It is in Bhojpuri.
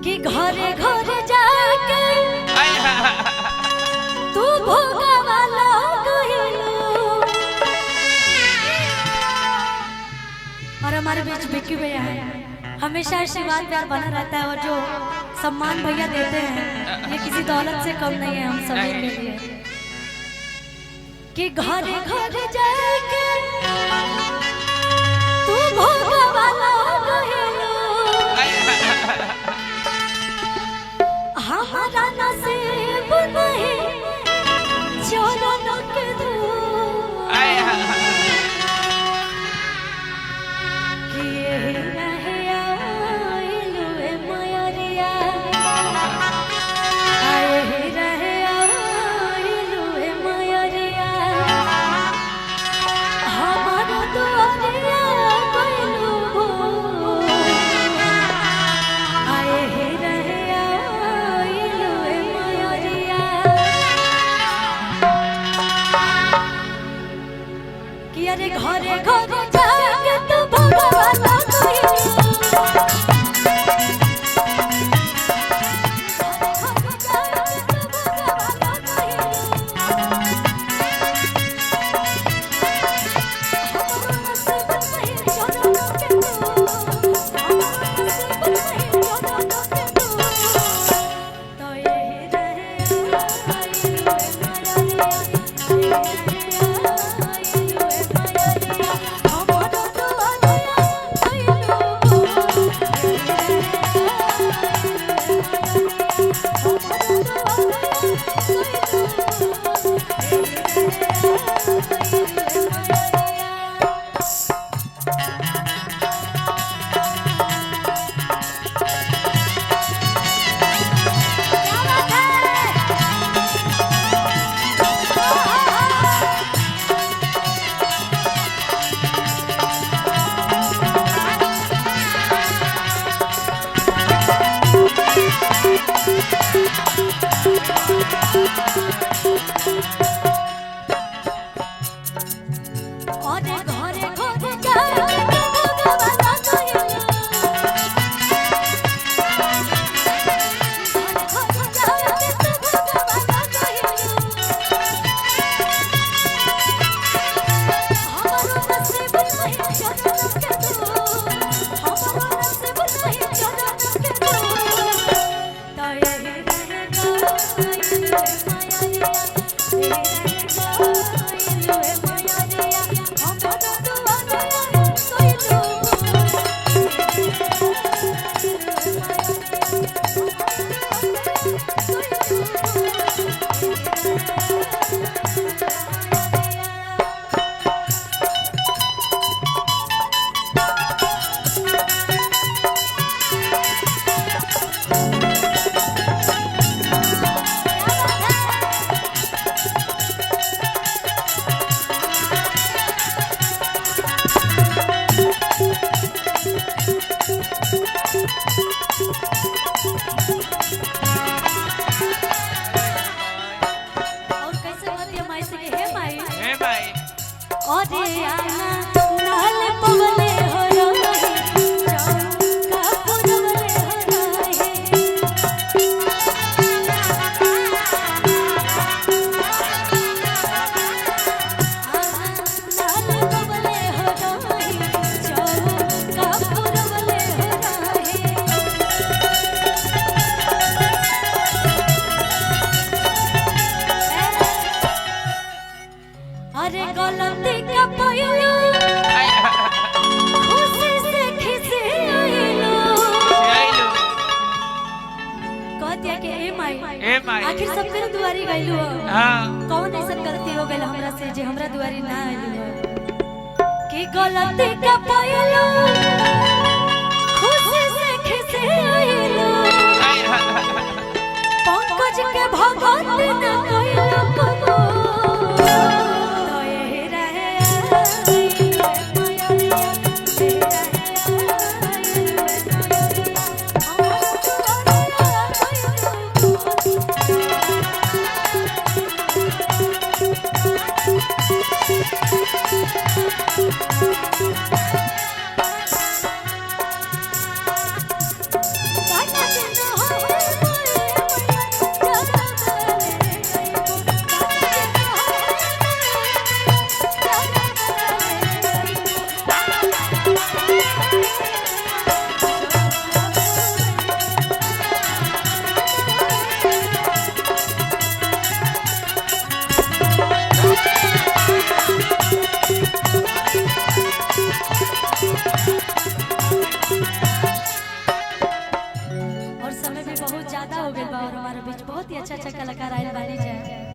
कि घरे घरे जाके तू भोगा वाला और हमारे बीच विक्की भैया है। हमेशा आशीर्वाद प्यार बना रहता है और जो सम्मान भैया देते हैं ये किसी दौलत से कम नहीं है हम सभी के लिए। कि घरे घरे जाके तू भोगा वाला हमारा नसीब नहीं चोरों के अरे घरे घरे जाके तू भगवान आखिर सबके दुआरी गइलू कौन ऐसा गलती हो गइल हमरा से जे हमरा दुआरी ना आइलू कि गलती का पायलू